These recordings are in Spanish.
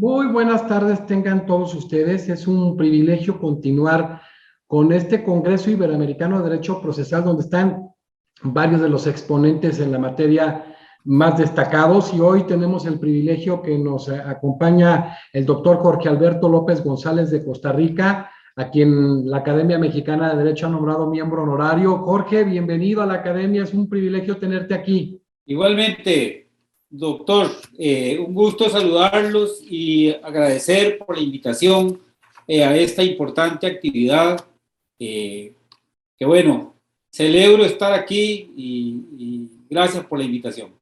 Muy buenas tardes tengan todos ustedes. Es un privilegio continuar con este Congreso Iberoamericano de Derecho Procesal, donde están varios de los exponentes en la materia más destacados. Y hoy tenemos el privilegio que nos acompaña el doctor Jorge Alberto López González de Costa Rica, a quien la Academia Mexicana de Derecho ha nombrado miembro honorario. Jorge, bienvenido a la Academia. Es un privilegio tenerte aquí. Igualmente, doctor, un gusto saludarlos y agradecer por la invitación a esta importante actividad. Que bueno, celebro estar aquí y gracias por la invitación.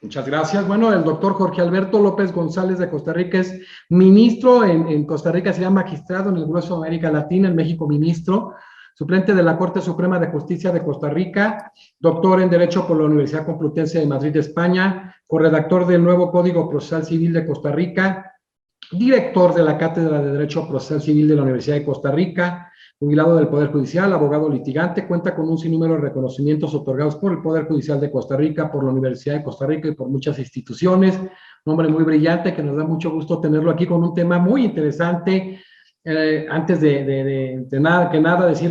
Muchas gracias. Bueno, el doctor Jorge Alberto López González de Costa Rica es ministro en Costa Rica, sería magistrado en el grueso de América Latina, en México ministro, suplente de la Corte Suprema de Justicia de Costa Rica, doctor en Derecho por la Universidad Complutense de Madrid, España, corredactor del nuevo Código Procesal Civil de Costa Rica, director de la Cátedra de Derecho Procesal Civil de la Universidad de Costa Rica, jubilado del Poder Judicial, abogado litigante, cuenta con un sinnúmero de reconocimientos otorgados por el Poder Judicial de Costa Rica, por la Universidad de Costa Rica y por muchas instituciones. Un hombre muy brillante que nos da mucho gusto tenerlo aquí con un tema muy interesante. Antes de nada que nada decir,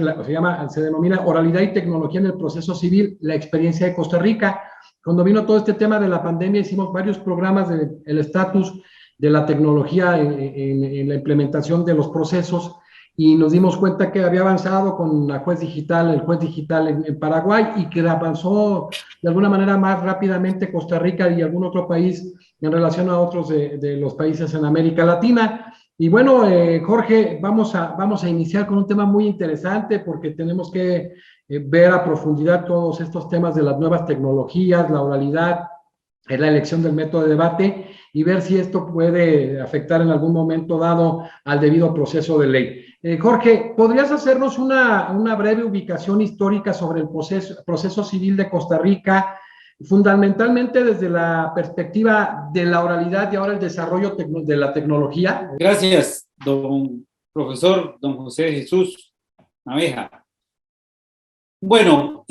se denomina oralidad y tecnología en el proceso civil, la experiencia de Costa Rica. Cuando vino todo este tema de la pandemia, hicimos varios programas del estatus de la tecnología en la implementación de los procesos y nos dimos cuenta que había avanzado con el juez digital en Paraguay y que avanzó de alguna manera más rápidamente Costa Rica y algún otro país en relación a otros de los países en América Latina. Y bueno, Jorge, vamos a iniciar con un tema muy interesante porque tenemos que ver a profundidad todos estos temas de las nuevas tecnologías, la oralidad, en la elección del método de debate y ver si esto puede afectar en algún momento dado al debido proceso de ley. Jorge, ¿podrías hacernos una breve ubicación histórica sobre el proceso civil de Costa Rica, fundamentalmente desde la perspectiva de la oralidad y ahora el desarrollo de la tecnología? Gracias, don profesor, don José Jesús Naveja. Bueno,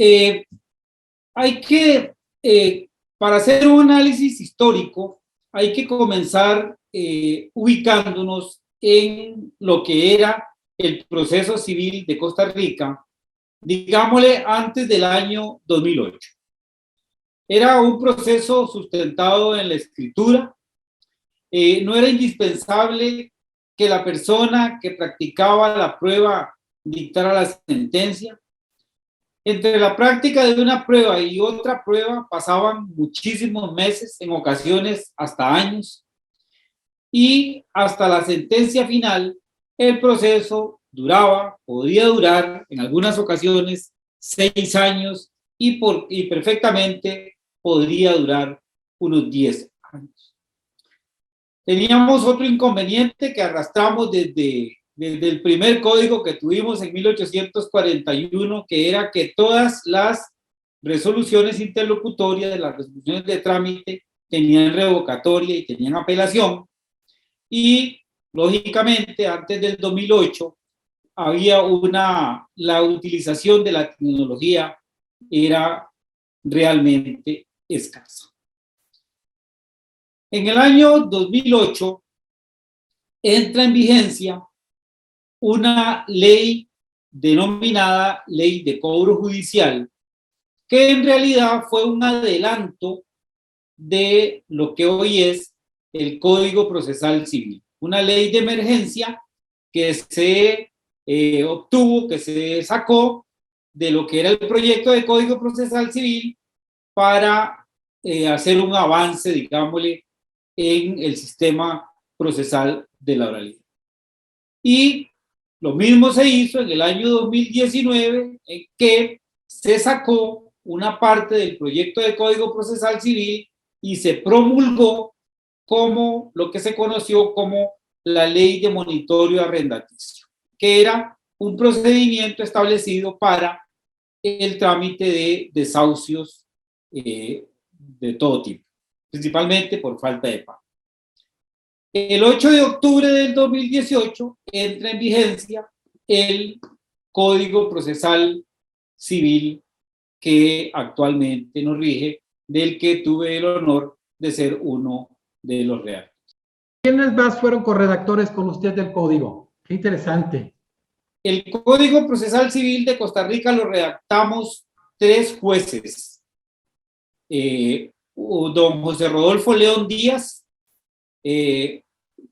hay que, para hacer un análisis histórico, hay que comenzar ubicándonos en lo que era el proceso civil de Costa Rica, digámosle antes del año 2008. Era un proceso sustentado en la escritura. No era indispensable que la persona que practicaba la prueba dictara la sentencia. Entre la práctica de una prueba y otra prueba pasaban muchísimos meses, en ocasiones hasta años, y hasta la sentencia final el proceso podía durar en algunas ocasiones 6 años y perfectamente podría durar unos 10 años. Teníamos otro inconveniente que arrastramos desde el primer código que tuvimos en 1841, que era que todas las resoluciones interlocutorias de las resoluciones de trámite tenían revocatoria y tenían apelación. Y lógicamente antes del 2008 la utilización de la tecnología era realmente escasa. En el año 2008 entra en vigencia una ley denominada Ley de Cobro Judicial, que en realidad fue un adelanto de lo que hoy es el Código Procesal Civil. Una ley de emergencia que se obtuvo, que se sacó de lo que era el proyecto de Código Procesal Civil para hacer un avance, digámosle, en el sistema procesal de la oralidad. Y lo mismo se hizo en el año 2019, en que se sacó una parte del proyecto de Código Procesal Civil y se promulgó como lo que se conoció como la Ley de Monitoreo Arrendaticio, que era un procedimiento establecido para el trámite de desahucios de todo tipo, principalmente por falta de pago. El 8 de octubre del 2018 entra en vigencia el Código Procesal Civil que actualmente nos rige, del que tuve el honor de ser uno de los redactores. ¿Quiénes más fueron corredactores con usted del código? Qué interesante. El Código Procesal Civil de Costa Rica lo redactamos 3 jueces. Don José Rodolfo León Díaz,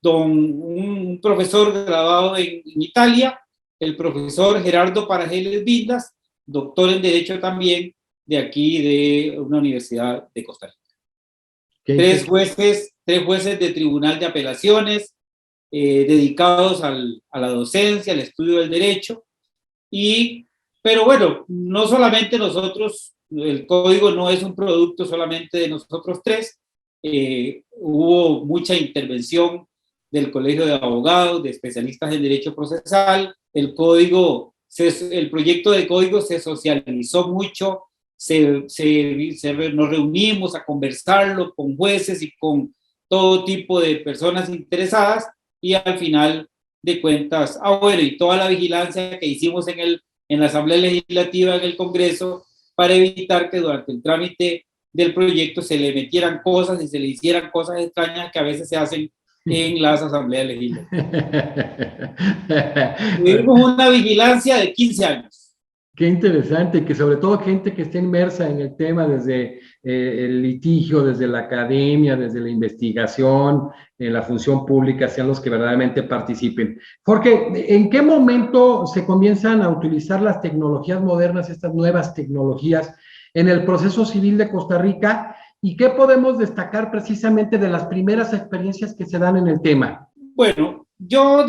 un profesor graduado en Italia, el profesor Gerardo Parajeles Vindas, doctor en Derecho también, de aquí de una universidad de Costa Rica. 3 jueces de Tribunal de Apelaciones, dedicados a la docencia, al estudio del derecho, pero bueno, no solamente nosotros, el código no es un producto solamente de nosotros 3, hubo mucha intervención del Colegio de Abogados, de especialistas en derecho procesal, el proyecto de código se socializó mucho, nos reunimos a conversarlo con jueces y con todo tipo de personas interesadas, y al final de cuentas, bueno, y toda la vigilancia que hicimos en la Asamblea Legislativa, en el Congreso, para evitar que durante el trámite del proyecto se le metieran cosas y se le hicieran cosas extrañas que a veces se hacen en las asambleas legislativas. Tuvimos una vigilancia de 15 años. Qué interesante, que sobre todo gente que esté inmersa en el tema desde el litigio, desde la academia, desde la investigación, en la función pública, sean los que verdaderamente participen. Jorge, ¿en qué momento se comienzan a utilizar las tecnologías modernas, estas nuevas tecnologías, en el proceso civil de Costa Rica? ¿Y qué podemos destacar precisamente de las primeras experiencias que se dan en el tema? Bueno, yo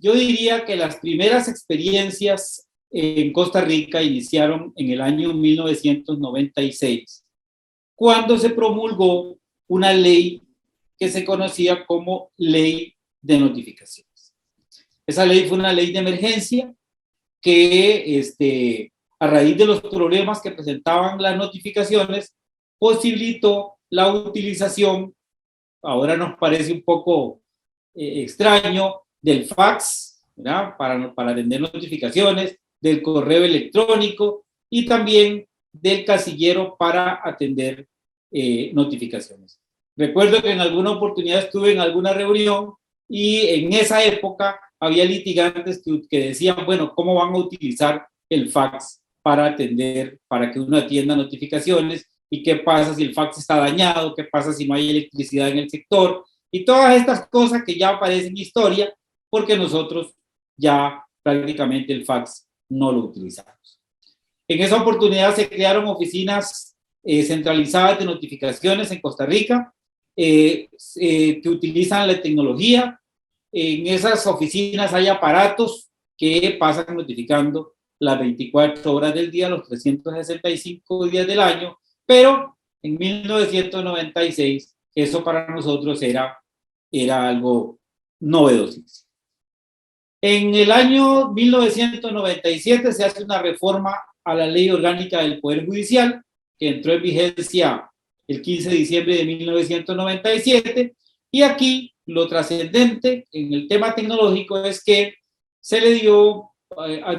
diría que las primeras experiencias en Costa Rica iniciaron en el año 1996, cuando se promulgó una ley que se conocía como Ley de Notificaciones. Esa ley fue una ley de emergencia que, a raíz de los problemas que presentaban las notificaciones, posibilitó la utilización, ahora nos parece un poco extraño, del fax, ¿verdad? Para atender notificaciones, del correo electrónico y también del casillero para atender notificaciones. Recuerdo que en alguna oportunidad estuve en alguna reunión y en esa época había litigantes que decían, bueno, ¿cómo van a utilizar el fax para que uno atienda notificaciones? ¿Y qué pasa si el fax está dañado? ¿Qué pasa si no hay electricidad en el sector? Y todas estas cosas que ya aparecen historia, porque nosotros ya prácticamente el fax no lo utilizamos. En esa oportunidad se crearon oficinas centralizadas de notificaciones en Costa Rica, que utilizan la tecnología. En esas oficinas hay aparatos que pasan notificando las 24 horas del día, los 365 días del año, pero en 1996 eso para nosotros era algo novedosísimo. En el año 1997 se hace una reforma a la Ley Orgánica del Poder Judicial, que entró en vigencia el 15 de diciembre de 1997, y aquí lo trascendente en el tema tecnológico es que se le dio,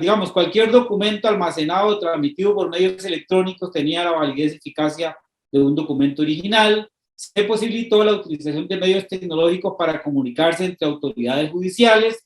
digamos, cualquier documento almacenado o transmitido por medios electrónicos tenía la validez y eficacia de un documento original. Se posibilitó la utilización de medios tecnológicos para comunicarse entre autoridades judiciales.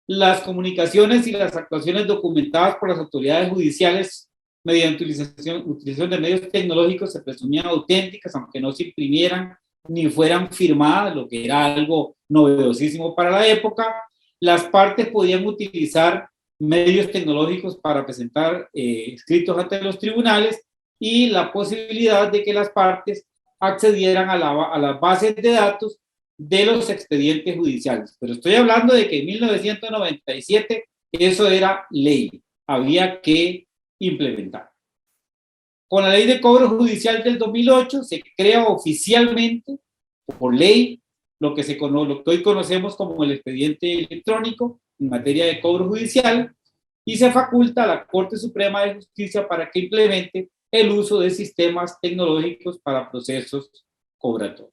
Las comunicaciones y las actuaciones documentadas por las autoridades judiciales mediante utilización de medios tecnológicos se presumían auténticas, aunque no se imprimieran ni fueran firmadas, lo que era algo novedosísimo para la época. Las partes podían utilizar medios tecnológicos para presentar escritos ante los tribunales, y la posibilidad de que las partes accedieran a las bases de datos de los expedientes judiciales. Pero estoy hablando de que en 1997 eso era ley, había que implementar. Con la Ley de Cobro Judicial del 2008 se crea oficialmente, por ley, lo que hoy conocemos como el expediente electrónico en materia de cobro judicial, y se faculta a la Corte Suprema de Justicia para que implemente el uso de sistemas tecnológicos para procesos cobratorios.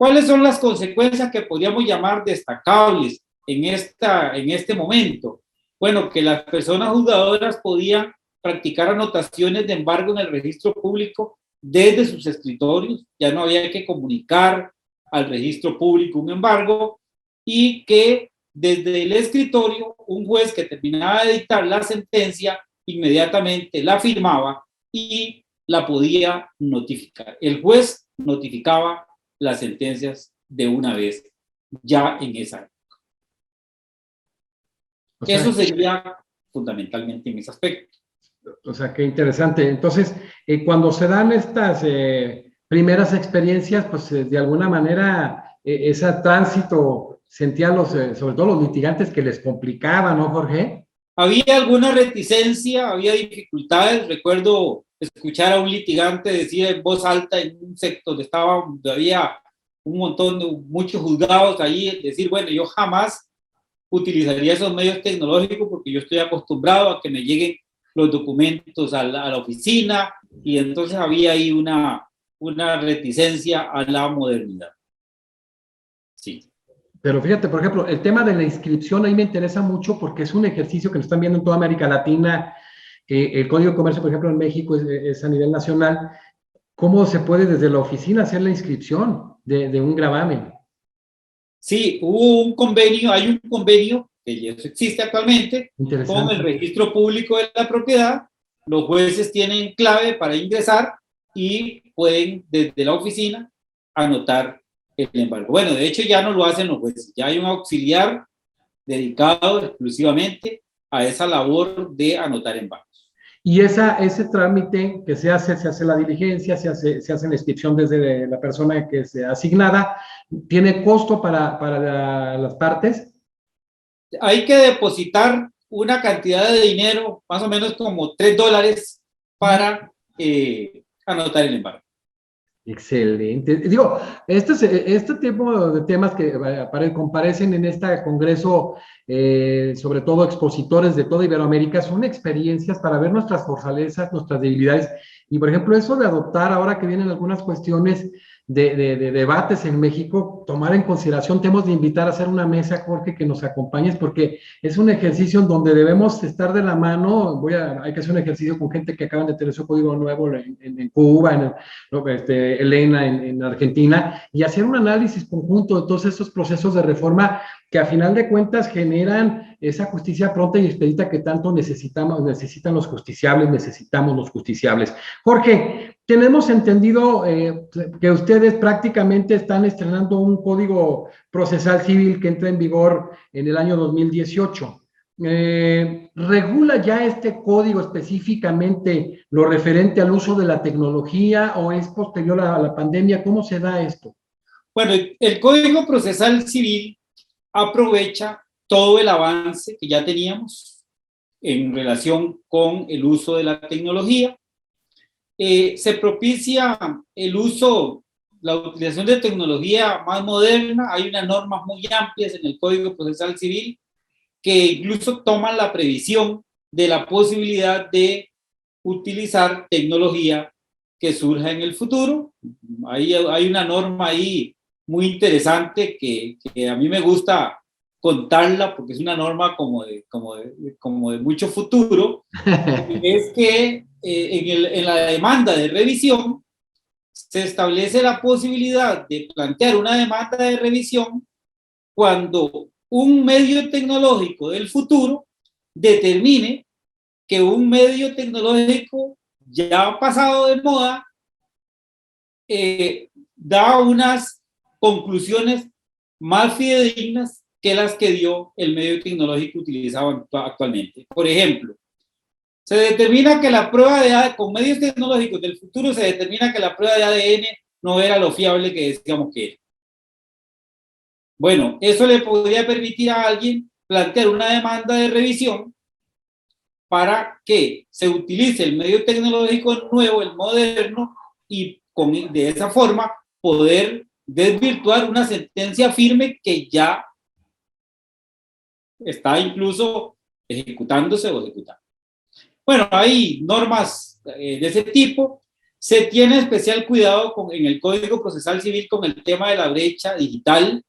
¿Cuáles son las consecuencias que podríamos llamar destacables en este momento? Bueno, que las personas juzgadoras podían practicar anotaciones de embargo en el registro público desde sus escritorios, ya no había que comunicar al registro público un embargo y que desde el escritorio un juez que terminaba de dictar la sentencia inmediatamente la firmaba y la podía notificar. El juez notificaba las sentencias de una vez ya en esa época. O sea, eso sería fundamentalmente en ese aspecto. O sea, qué interesante. Entonces, cuando se dan estas primeras experiencias, pues de alguna manera ese tránsito sentían sobre todo los litigantes que les complicaba, ¿no, Jorge? Había alguna reticencia, había dificultades. Recuerdo escuchar a un litigante decir en voz alta en un sector donde estaba, había un montón de muchos juzgados ahí, decir, bueno, yo jamás utilizaría esos medios tecnológicos porque yo estoy acostumbrado a que me lleguen los documentos a la oficina, y entonces había ahí una reticencia a la modernidad. Sí. Pero fíjate, por ejemplo, el tema de la inscripción ahí me interesa mucho porque es un ejercicio que nos están viendo en toda América Latina. El Código de Comercio, por ejemplo, en México es a nivel nacional. ¿Cómo se puede desde la oficina hacer la inscripción de un gravamen? Sí, hubo un convenio, hay un convenio que ya existe actualmente con el registro público de la propiedad. Los jueces tienen clave para ingresar y pueden desde la oficina anotar el embargo. Bueno, de hecho ya no lo hacen los jueces, ya hay un auxiliar dedicado exclusivamente a esa labor de anotar embargos. Y ese trámite que se hace la diligencia, se hace la inscripción desde la persona que sea asignada, ¿tiene costo para las partes? Hay que depositar una cantidad de dinero, más o menos como $3, para anotar el embargo. Excelente. Digo, este tipo de temas que comparecen en este congreso, sobre todo expositores de toda Iberoamérica, son experiencias para ver nuestras fortalezas, nuestras debilidades. Y, por ejemplo, eso de adoptar, ahora que vienen algunas cuestiones de debates en México, tomar en consideración, tenemos de invitar a hacer una mesa, Jorge, que nos acompañes, porque es un ejercicio en donde debemos estar de la mano. Hay que hacer un ejercicio con gente que acaban de tener su código nuevo en Cuba, Elena en Argentina, y hacer un análisis conjunto de todos estos procesos de reforma que a final de cuentas generan esa justicia pronta y expedita que tanto necesitan los justiciables, necesitamos los justiciables. Jorge, tenemos entendido que ustedes prácticamente están estrenando un código procesal civil que entra en vigor en el año 2018. ¿Regula ya este código específicamente lo referente al uso de la tecnología o es posterior a la pandemia? ¿Cómo se da esto? Bueno, el Código Procesal Civil aprovecha todo el avance que ya teníamos en relación con el uso de la tecnología. Se propicia el uso, la utilización de tecnología más moderna. Hay unas normas muy amplias en el Código Procesal Civil que incluso toman la previsión de la posibilidad de utilizar tecnología que surja en el futuro. Hay una norma ahí muy interesante que a mí me gusta contarla porque es una norma como de mucho futuro. Es que en la demanda de revisión se establece la posibilidad de plantear una demanda de revisión cuando un medio tecnológico del futuro determine que un medio tecnológico ya pasado de moda da unas conclusiones más fidedignas que las que dio el medio tecnológico utilizado actualmente. Por ejemplo, se determina que la prueba de ADN, con medios tecnológicos del futuro, se determina que la prueba de ADN no era lo fiable que decíamos que era. Bueno, eso le podría permitir a alguien plantear una demanda de revisión para que se utilice el medio tecnológico nuevo, el moderno, y de esa forma poder desvirtuar una sentencia firme que ya está incluso ejecutándose o ejecutando. Bueno, hay normas de ese tipo. Se tiene especial cuidado en el Código Procesal Civil con el tema de la brecha digital.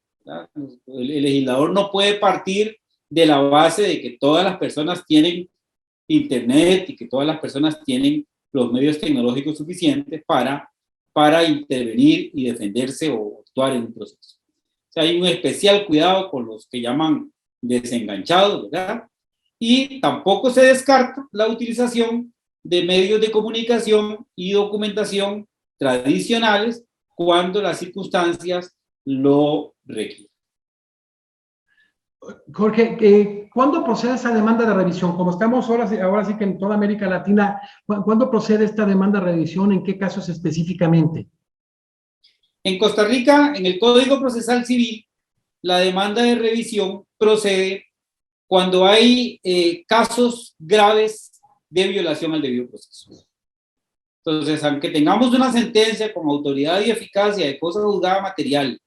El legislador no puede partir de la base de que todas las personas tienen internet y que todas las personas tienen los medios tecnológicos suficientes para intervenir y defenderse o actuar en un proceso. O sea, hay un especial cuidado con los que llaman desenganchados, ¿verdad? Y tampoco se descarta la utilización de medios de comunicación y documentación tradicionales cuando las circunstancias lo requieren. Jorge, ¿cuándo procede esa demanda de revisión? Como estamos ahora sí que en toda América Latina, ¿cuándo procede esta demanda de revisión? ¿En qué casos específicamente? En Costa Rica, en el Código Procesal Civil, la demanda de revisión procede cuando hay casos graves de violación al debido proceso. Entonces, aunque tengamos una sentencia con autoridad y eficacia de cosa juzgada material,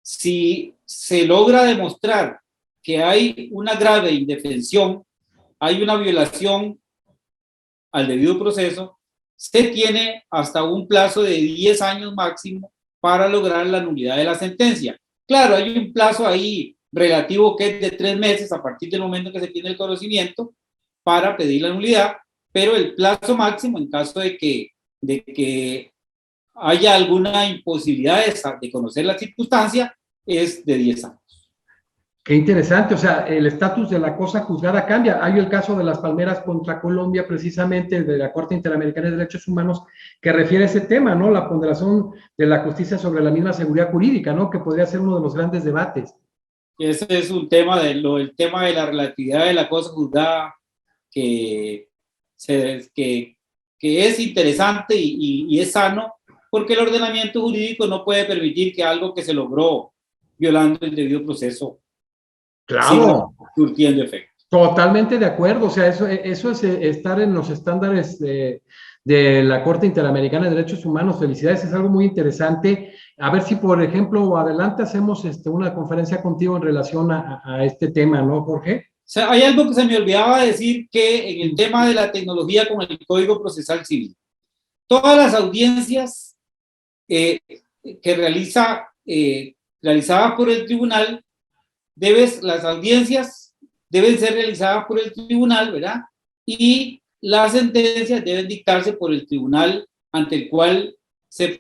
si se logra demostrar que hay una grave indefensión, hay una violación al debido proceso, se tiene hasta un plazo de 10 años máximo para lograr la nulidad de la sentencia. Claro, hay un plazo ahí relativo que es de 3 meses a partir del momento que se tiene el conocimiento para pedir la nulidad, pero el plazo máximo en caso de que haya alguna imposibilidad de conocer la circunstancia es de 10 años. Qué interesante, o sea, el estatus de la cosa juzgada cambia. Hay el caso de las palmeras contra Colombia, precisamente de la Corte Interamericana de Derechos Humanos, que refiere a ese tema, ¿no? La ponderación de la justicia sobre la misma seguridad jurídica, ¿no? Que podría ser uno de los grandes debates. Ese es un tema el tema de la relatividad de la cosa juzgada que es interesante y es sano, porque el ordenamiento jurídico no puede permitir que algo que se logró violando el debido proceso Claro, surtiendo efecto. Totalmente de acuerdo, o sea, eso es estar en los estándares de la Corte Interamericana de Derechos Humanos. Felicidades, es algo muy interesante. A ver si, por ejemplo, adelante hacemos una conferencia contigo en relación a este tema, ¿no, Jorge? O sea, hay algo que se me olvidaba decir, que en el tema de la tecnología con el Código Procesal Civil, todas las audiencias que realizadas por el tribunal, las audiencias deben ser realizadas por el tribunal, ¿verdad? Y las sentencias deben dictarse por el tribunal ante el cual se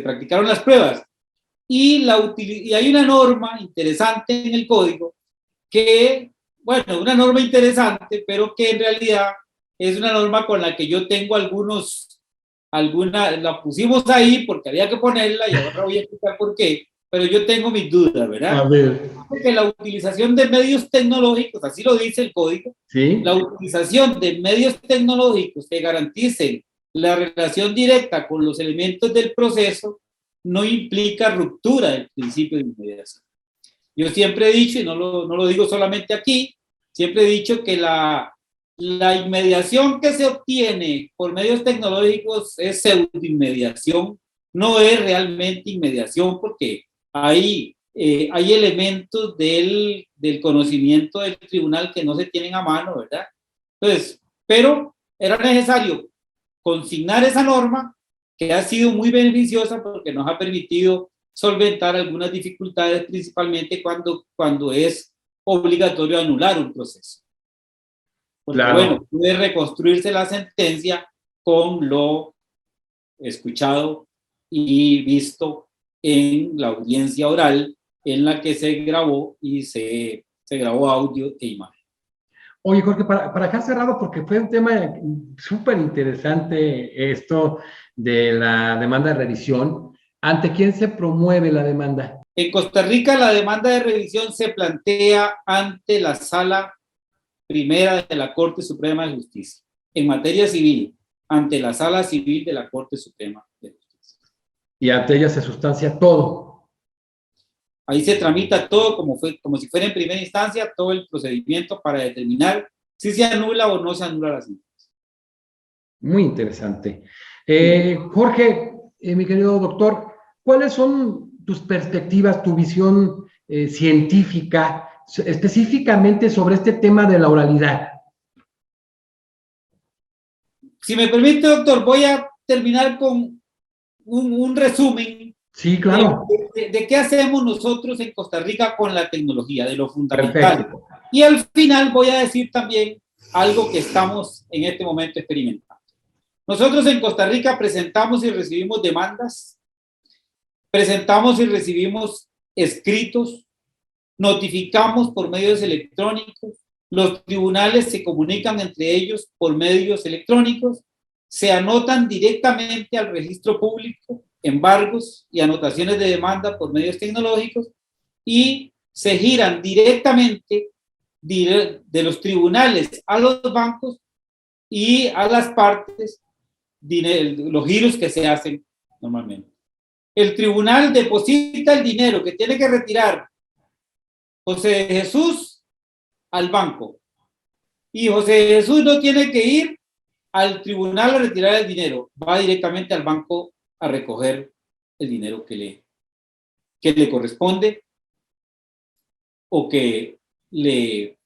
practicaron las pruebas. Y hay una norma interesante en el código bueno, una norma interesante, pero que en realidad es una norma con la que yo tengo la pusimos ahí porque había que ponerla y ahora voy a explicar por qué, pero yo tengo mis dudas, ¿verdad? A ver. Porque la utilización de medios tecnológicos, así lo dice el código, ¿Sí? La utilización de medios tecnológicos que garanticen la relación directa con los elementos del proceso no implica ruptura del principio de inmediación. Yo siempre he dicho, y no lo digo solamente aquí, siempre he dicho que la inmediación que se obtiene por medios tecnológicos es pseudoinmediación, no es realmente inmediación, porque hay elementos del conocimiento del tribunal que no se tienen a mano, ¿verdad? Entonces, pero era necesario consignar esa norma que ha sido muy beneficiosa porque nos ha permitido solventar algunas dificultades, principalmente cuando es obligatorio anular un proceso. Porque, claro, bueno, puede reconstruirse la sentencia con lo escuchado y visto en la audiencia oral en la que se grabó y se grabó audio e imagen. Oye, Jorge, para dejar cerrado, porque fue un tema súper interesante esto de la demanda de revisión. ¿Ante quién se promueve la demanda? En Costa Rica, la demanda de revisión se plantea ante la Sala Primera de la Corte Suprema de Justicia. En materia civil, ante la Sala Civil de la Corte Suprema de Justicia. Y ante ella se sustancia todo. Ahí se tramita todo como si fuera en primera instancia, todo el procedimiento para determinar si se anula o no se anula la sentencia. Muy interesante. Jorge, mi querido doctor, ¿cuáles son tus perspectivas, tu visión científica, específicamente sobre este tema de la oralidad? Si me permite, doctor, voy a terminar con un resumen. Sí, claro. De qué hacemos nosotros en Costa Rica con la tecnología, de lo fundamental. Perfecto. Y al final voy a decir también algo que estamos en este momento experimentando. Nosotros en Costa Rica presentamos y recibimos demandas presentamos y recibimos escritos, notificamos por medios electrónicos, los tribunales se comunican entre ellos por medios electrónicos, se anotan directamente al registro público embargos y anotaciones de demanda por medios tecnológicos y se giran directamente de los tribunales a los bancos y a las partes los giros que se hacen normalmente. El tribunal deposita el dinero que tiene que retirar José de Jesús al banco y José de Jesús no tiene que ir al tribunal a retirar el dinero, va directamente al banco a recoger el dinero que le corresponde o que el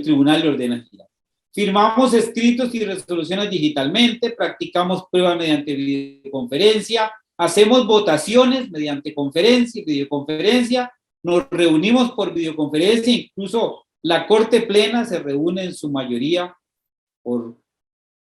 tribunal le ordena girar. Firmamos escritos y resoluciones digitalmente, practicamos pruebas mediante videoconferencia, hacemos votaciones mediante conferencia y videoconferencia, nos reunimos por videoconferencia, incluso la Corte Plena se reúne en su mayoría por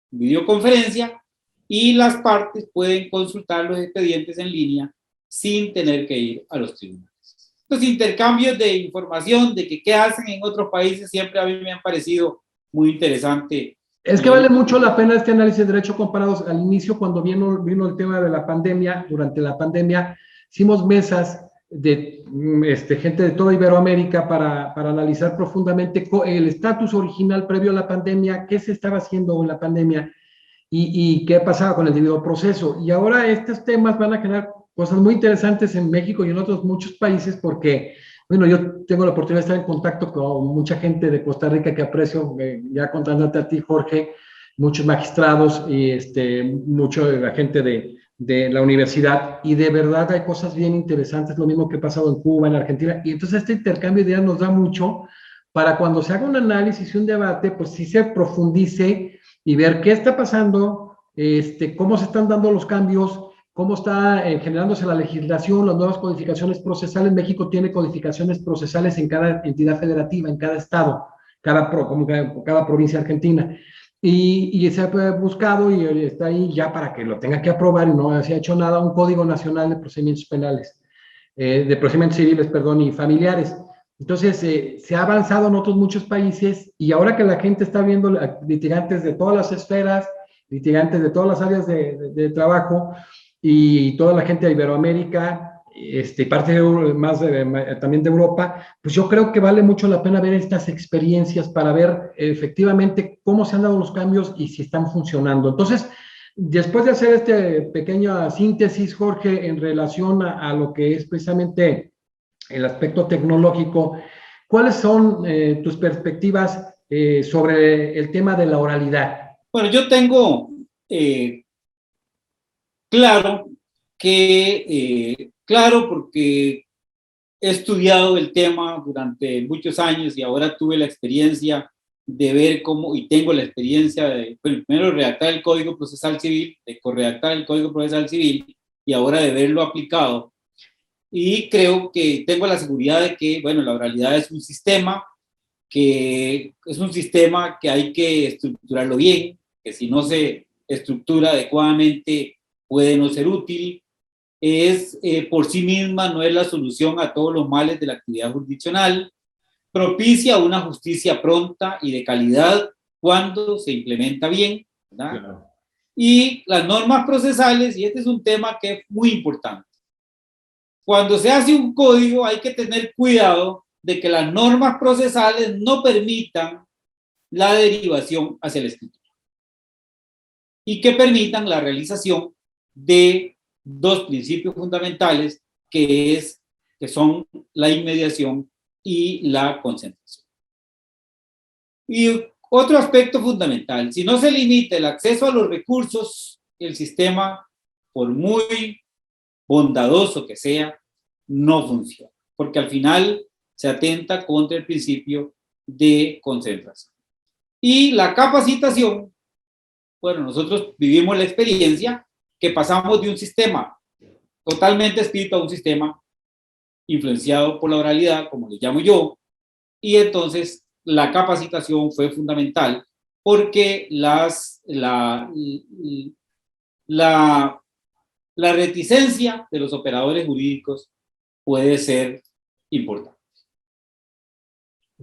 videoconferencia y las partes pueden consultar los expedientes en línea sin tener que ir a los tribunales. Los intercambios de información de qué hacen en otros países siempre a mí me han parecido muy interesante. Es que vale mucho la pena este análisis de derecho comparados. Al inicio, cuando vino el tema de la pandemia, durante la pandemia, hicimos mesas de gente de toda Iberoamérica para analizar profundamente el estatus original previo a la pandemia, qué se estaba haciendo en la pandemia y qué pasaba con el debido proceso. Y ahora estos temas van a generar cosas muy interesantes en México y en otros muchos países porque, bueno, yo tengo la oportunidad de estar en contacto con mucha gente de Costa Rica que aprecio, ya contándote a ti, Jorge, muchos magistrados y mucho de la gente de la universidad, y de verdad hay cosas bien interesantes, lo mismo que ha pasado en Cuba, en Argentina, y entonces este intercambio de ideas nos da mucho para cuando se haga un análisis y un debate, pues sí se profundice y ver qué está pasando, cómo se están dando los cambios, cómo está generándose la legislación, las nuevas codificaciones procesales. México tiene codificaciones procesales en cada entidad federativa, en cada estado, como cada provincia argentina. Y se ha buscado y está ahí ya para que lo tenga que aprobar y no se ha hecho nada, un Código Nacional de Procedimientos Penales, de procedimientos civiles, perdón, y familiares. Entonces, se ha avanzado en otros muchos países y ahora que la gente está viendo litigantes de todas las esferas, litigantes de todas las áreas de trabajo y toda la gente de Iberoamérica, parte también de Europa, pues yo creo que vale mucho la pena ver estas experiencias para ver efectivamente cómo se han dado los cambios y si están funcionando. Entonces, después de hacer esta pequeña síntesis, Jorge, en relación a lo que es precisamente el aspecto tecnológico, ¿cuáles son tus perspectivas sobre el tema de la oralidad? Bueno, yo tengo claro porque he estudiado el tema durante muchos años y ahora tuve la experiencia de ver cómo, y tengo la experiencia de, primero redactar el Código Procesal Civil, de corredactar el Código Procesal Civil y ahora de verlo aplicado. Y creo que tengo la seguridad de que, bueno, la oralidad es un sistema que hay que estructurarlo bien, que si no se estructura adecuadamente puede no ser útil. Por sí misma no es la solución a todos los males de la actividad jurisdiccional, propicia una justicia pronta y de calidad cuando se implementa bien, ¿verdad? Claro. Y las normas procesales, y este es un tema que es muy importante. Cuando se hace un código hay que tener cuidado de que las normas procesales no permitan la derivación hacia la escritura y que permitan la realización de dos principios fundamentales que son la inmediación y la concentración. Y otro aspecto fundamental, si no se limita el acceso a los recursos, el sistema, por muy bondadoso que sea, no funciona, porque al final se atenta contra el principio de concentración. Y la capacitación, bueno, nosotros vivimos la experiencia que pasamos de un sistema totalmente escrito a un sistema influenciado por la oralidad, como le llamo yo, y entonces la capacitación fue fundamental porque la la reticencia de los operadores jurídicos puede ser importante.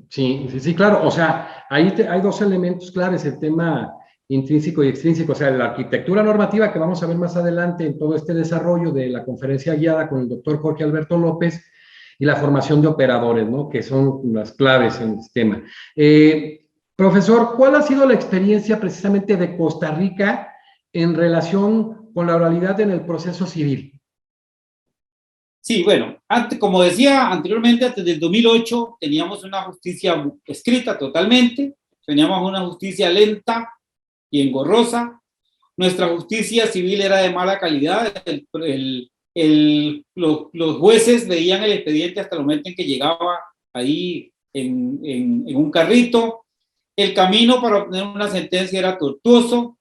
Sí, sí, sí, claro. O sea, ahí hay dos elementos claves, el tema intrínseco y extrínseco. O sea, la arquitectura normativa que vamos a ver más adelante en todo este desarrollo de la conferencia guiada con el doctor Jorge Alberto López y la formación de operadores, ¿no? Que son las claves en el sistema. Profesor, ¿cuál ha sido la experiencia precisamente de Costa Rica en relación con la oralidad en el proceso civil? Sí, bueno, como decía anteriormente, antes del 2008 teníamos una justicia escrita totalmente, teníamos una justicia lenta y engorrosa, nuestra justicia civil era de mala calidad, los jueces veían el expediente hasta el momento en que llegaba ahí en un carrito, el camino para obtener una sentencia era tortuoso,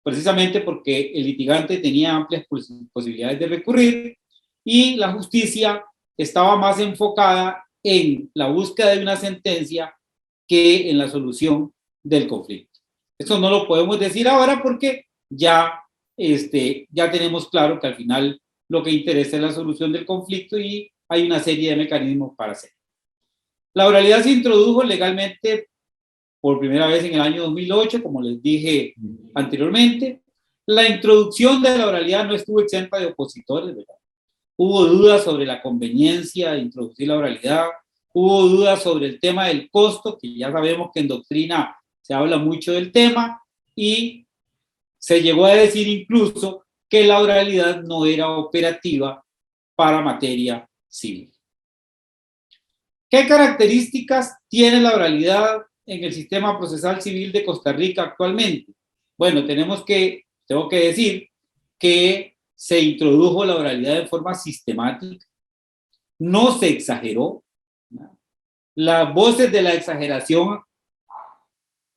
precisamente porque el litigante tenía amplias posibilidades de recurrir, y la justicia estaba más enfocada en la búsqueda de una sentencia que en la solución del conflicto. Eso no lo podemos decir ahora porque ya tenemos claro que al final lo que interesa es la solución del conflicto y hay una serie de mecanismos para hacerlo. La oralidad se introdujo legalmente por primera vez en el año 2008, como les dije anteriormente. La introducción de la oralidad no estuvo exenta de opositores, ¿verdad? Hubo dudas sobre la conveniencia de introducir la oralidad, hubo dudas sobre el tema del costo, que ya sabemos que en doctrina se habla mucho del tema, y se llegó a decir incluso que la oralidad no era operativa para materia civil. ¿Qué características tiene la oralidad en el sistema procesal civil de Costa Rica actualmente? Bueno, tengo que decir que se introdujo la oralidad de forma sistemática, no se exageró, ¿no? Las voces de la exageración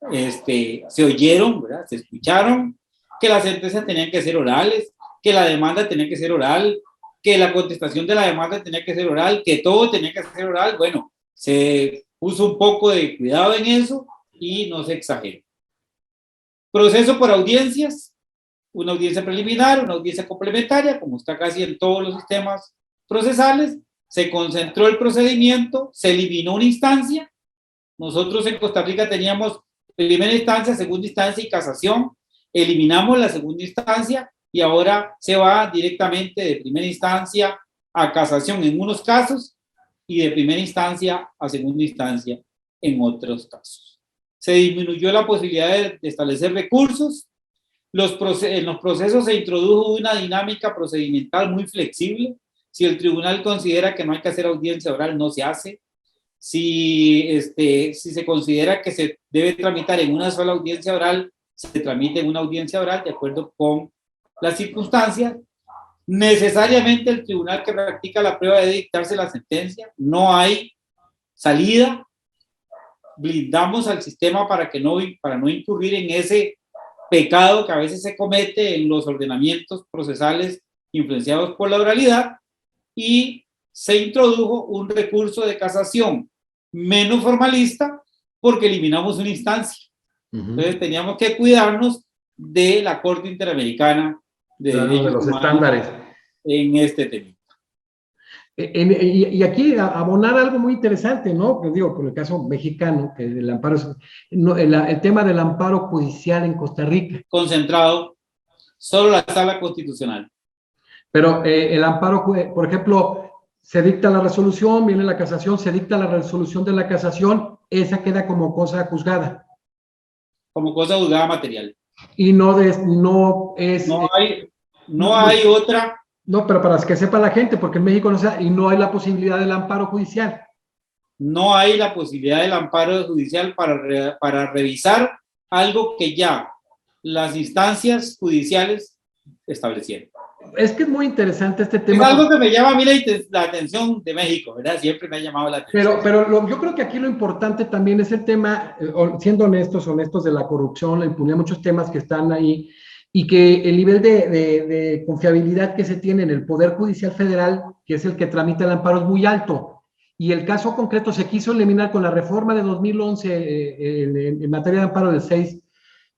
se oyeron, ¿verdad? Se escucharon, que las sentencias tenían que ser orales, que la demanda tenía que ser oral, que la contestación de la demanda tenía que ser oral, que todo tenía que ser oral. Bueno, se puso un poco de cuidado en eso y no se exageró. Proceso por audiencias, una audiencia preliminar, una audiencia complementaria, como está casi en todos los sistemas procesales, se concentró el procedimiento, se eliminó una instancia. Nosotros en Costa Rica teníamos primera instancia, segunda instancia y casación. Eliminamos la segunda instancia y ahora se va directamente de primera instancia a casación en unos casos y de primera instancia a segunda instancia en otros casos. Se disminuyó la posibilidad de establecer recursos. En los procesos se introdujo una dinámica procedimental muy flexible. Si el tribunal considera que no hay que hacer audiencia oral, no se hace. Si se considera que se debe tramitar en una sola audiencia oral, se tramita en una audiencia oral de acuerdo con las circunstancias. Necesariamente el tribunal que practica la prueba debe dictarse la sentencia. No hay salida. Blindamos al sistema para no incurrir en ese pecado que a veces se comete en los ordenamientos procesales influenciados por la oralidad, y se introdujo un recurso de casación menos formalista porque eliminamos una instancia. Entonces teníamos que cuidarnos de la Corte Interamericana de Derechos los Humanos estándares en este tema. Y aquí abonar algo muy interesante, ¿no? Pues digo, con el caso mexicano, que el amparo el tema del amparo judicial en Costa Rica. Concentrado solo la sala constitucional. Pero el amparo, por ejemplo, se dicta la resolución, viene la casación, se dicta la resolución de la casación, esa queda como cosa juzgada. Como cosa juzgada material. Y no es... No hay otra... No, pero para que sepa la gente, porque en México no hay la posibilidad del amparo judicial. No hay la posibilidad del amparo judicial para revisar algo que ya las instancias judiciales establecieron. Es que es muy interesante este tema. Es algo que me llama a mí la atención de México, ¿verdad? Siempre me ha llamado la atención. Pero yo creo que aquí lo importante también es el tema, siendo honestos de la corrupción, la impunidad, muchos temas que están ahí, y que el nivel de confiabilidad que se tiene en el Poder Judicial Federal, que es el que tramita el amparo, es muy alto. Y el caso concreto se quiso eliminar con la reforma de 2011 en materia de amparo del 6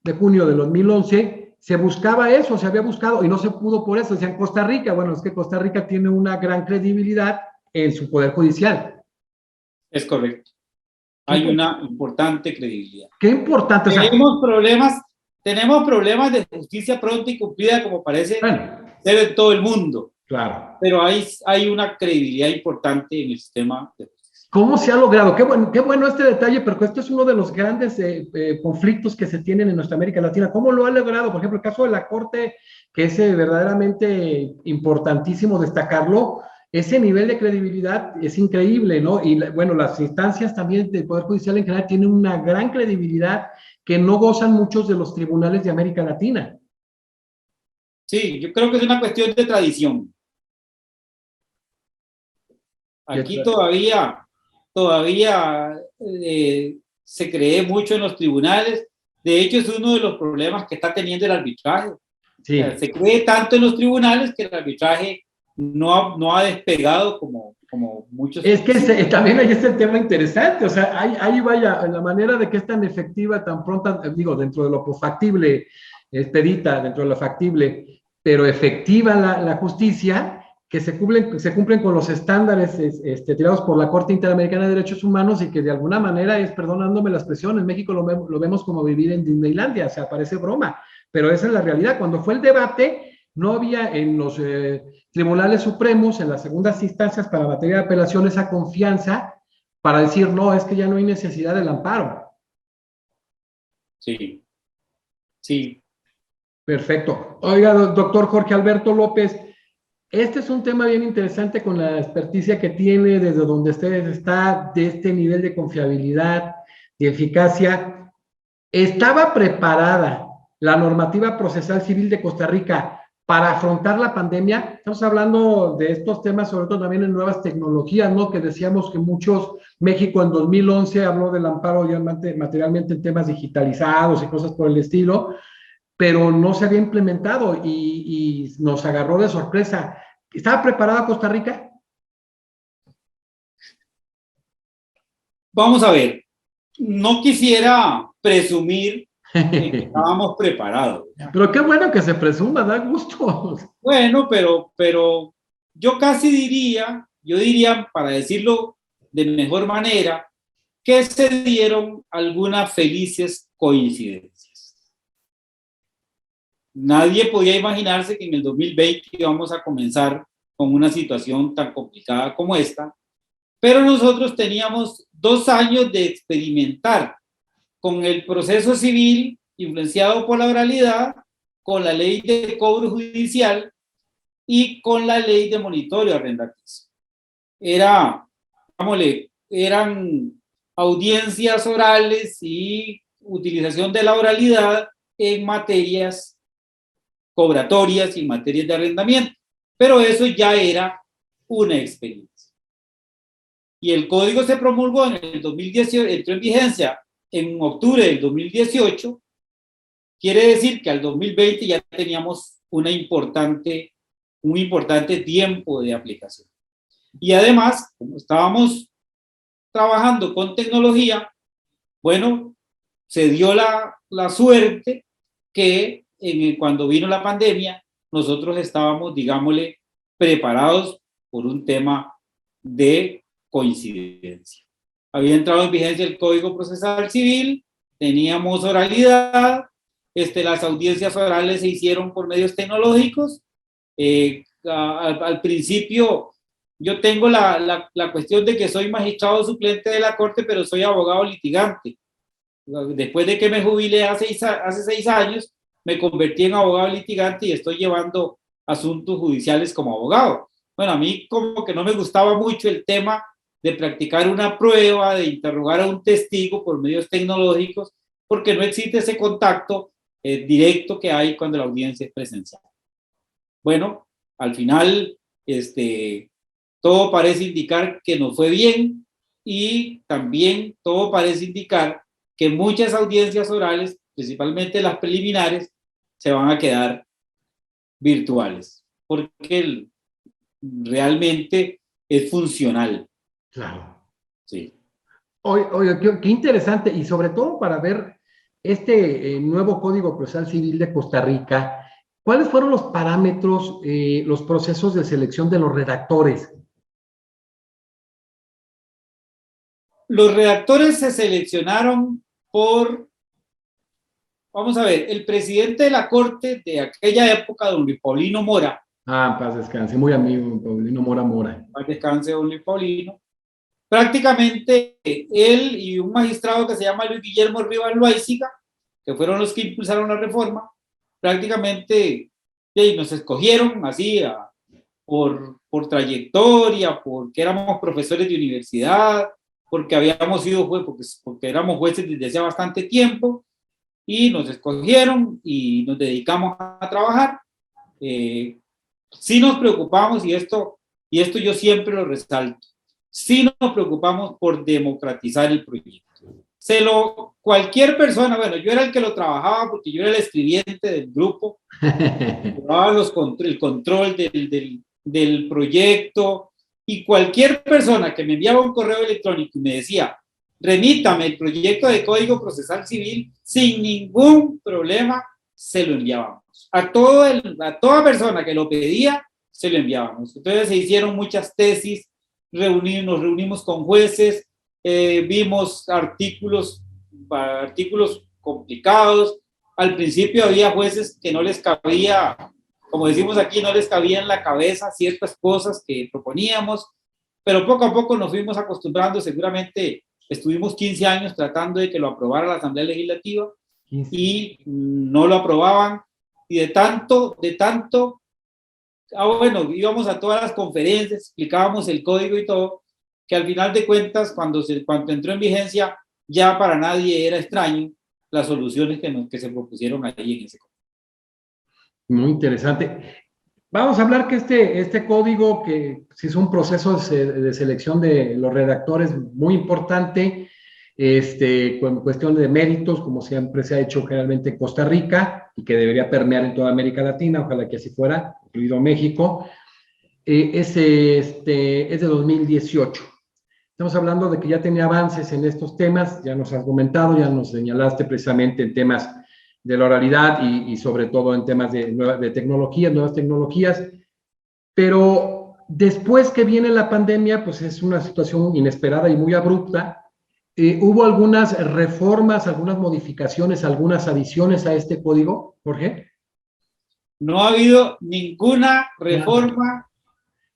de junio de 2011, se buscaba eso, se había buscado y no se pudo por eso. Decían Costa Rica, bueno, es que Costa Rica tiene una gran credibilidad en su poder judicial. Es correcto. Hay una importante credibilidad. Qué importante. Tenemos problemas de justicia pronta y cumplida, como parece ser en todo el mundo. Claro. Pero hay una credibilidad importante en el sistema de justicia. ¿Cómo se ha logrado? Qué bueno este detalle, porque esto es uno de los grandes conflictos que se tienen en nuestra América Latina. ¿Cómo lo ha logrado? Por ejemplo, el caso de la Corte, que es verdaderamente importantísimo destacarlo. Ese nivel de credibilidad es increíble, ¿no? Y bueno, las instancias también del Poder Judicial en general tienen una gran credibilidad que no gozan muchos de los tribunales de América Latina. Sí, yo creo que es una cuestión de tradición. Aquí todavía se cree mucho en los tribunales. De hecho, es uno de los problemas que está teniendo el arbitraje. Sí. O sea, se cree tanto en los tribunales que el arbitraje no ha despegado como muchos. Es que también ahí está el tema interesante, o sea, ahí vaya, la manera de que es tan efectiva, tan pronta, digo, dentro de lo factible, expedita, dentro de lo factible, pero efectiva la justicia, que se cumplen con los estándares tirados por la Corte Interamericana de Derechos Humanos y que de alguna manera es, perdonándome la expresión, en México lo vemos como vivir en Disneylandia, o sea, parece broma, pero esa es la realidad. Cuando fue el debate, no había en los tribunales supremos, en las segundas instancias para materia de apelación, esa confianza para decir, no, es que ya no hay necesidad del amparo. Sí, sí. Perfecto. Oiga, doctor Jorge Alberto López, este es un tema bien interesante con la experticia que tiene desde donde usted está, de este nivel de confiabilidad, de eficacia. ¿Estaba preparada la normativa procesal civil de Costa Rica para afrontar la pandemia? Estamos hablando de estos temas, sobre todo también en nuevas tecnologías, ¿no? Que decíamos que México en 2011 habló del amparo ya materialmente en temas digitalizados y cosas por el estilo, pero no se había implementado y nos agarró de sorpresa. ¿Estaba preparada Costa Rica? Vamos a ver, no quisiera presumir que estábamos preparados. Pero qué bueno que se presuma, da gusto. Bueno, pero yo casi diría, para decirlo de mejor manera, que se dieron algunas felices coincidencias. Nadie podía imaginarse que en el 2020 íbamos a comenzar con una situación tan complicada como esta, pero nosotros teníamos 2 años de experimentar con el proceso civil influenciado por la oralidad, con la ley de cobro judicial y con la ley de monitoreo arrendaticio. Eran audiencias orales y utilización de la oralidad en materias cobratorias y materias de arrendamiento, pero eso ya era una experiencia. Y el código se promulgó en el 2018, entró en vigencia en octubre del 2018, quiere decir que al 2020 ya teníamos un importante tiempo de aplicación. Y además, como estábamos trabajando con tecnología, bueno, se dio la suerte que cuando vino la pandemia, nosotros estábamos, digámosle, preparados por un tema de coincidencia. Había entrado en vigencia el Código Procesal Civil, teníamos oralidad, las audiencias orales se hicieron por medios tecnológicos. Al principio, yo tengo la cuestión de que soy magistrado suplente de la Corte, pero soy abogado litigante. Después de que me jubilé hace 6 años, me convertí en abogado litigante y estoy llevando asuntos judiciales como abogado. Bueno, a mí como que no me gustaba mucho el tema de practicar una prueba, de interrogar a un testigo por medios tecnológicos, porque no existe ese contacto directo que hay cuando la audiencia es presencial. Bueno, al final, todo parece indicar que nos fue bien y también todo parece indicar que muchas audiencias orales, principalmente las preliminares, se van a quedar virtuales, porque realmente es funcional. Claro. Sí. Oye, qué interesante, y sobre todo para ver nuevo Código Procesal Civil de Costa Rica, ¿cuáles fueron los parámetros, los procesos de selección de los redactores? Los redactores se seleccionaron por, vamos a ver, el presidente de la Corte de aquella época, don Luis Paulino Mora. Ah, paz descanse, muy amigo, Paulino Mora Mora. Paz descanse, don Luis Paulino. Prácticamente él y un magistrado que se llama Luis Guillermo Rivas Loaiziga, que fueron los que impulsaron la reforma, prácticamente nos escogieron así por trayectoria, porque éramos profesores de universidad, porque habíamos sido jueces, porque éramos jueces desde hace bastante tiempo, y nos escogieron y nos dedicamos a trabajar. Sí nos preocupamos, y esto yo siempre lo resalto, sí nos preocupamos por democratizar el proyecto. Cualquier persona, bueno, yo era el que lo trabajaba porque yo era el escribiente del grupo, llevaba el control del proyecto, y cualquier persona que me enviaba un correo electrónico y me decía, remítame el proyecto de Código Procesal Civil, sin ningún problema se lo enviábamos. A toda persona que lo pedía, se lo enviábamos. Entonces se hicieron muchas tesis, nos reunimos con jueces, vimos artículos complicados. Al principio había jueces que no les cabía, como decimos aquí, no les cabía en la cabeza ciertas cosas que proponíamos, pero poco a poco nos fuimos acostumbrando. Seguramente estuvimos 15 años tratando de que lo aprobara la Asamblea Legislativa y no lo aprobaban, y de tanto, bueno, íbamos a todas las conferencias, explicábamos el código y todo, que al final de cuentas, cuando entró en vigencia, ya para nadie era extraño las soluciones que se propusieron ahí en ese código. Muy interesante. Vamos a hablar que este código, que sí es un proceso de selección de los redactores muy importante, con cuestión de méritos, como siempre se ha hecho generalmente en Costa Rica y que debería permear en toda América Latina, ojalá que así fuera, incluido México, es de 2018. Estamos hablando de que ya tenía avances en estos temas, ya nos has comentado, ya nos señalaste precisamente en temas de la oralidad y sobre todo en temas de tecnologías, nuevas tecnologías, pero después que viene la pandemia, pues es una situación inesperada y muy abrupta. ¿Hubo algunas reformas, algunas modificaciones, algunas adiciones a este código, Jorge? No ha habido ninguna reforma,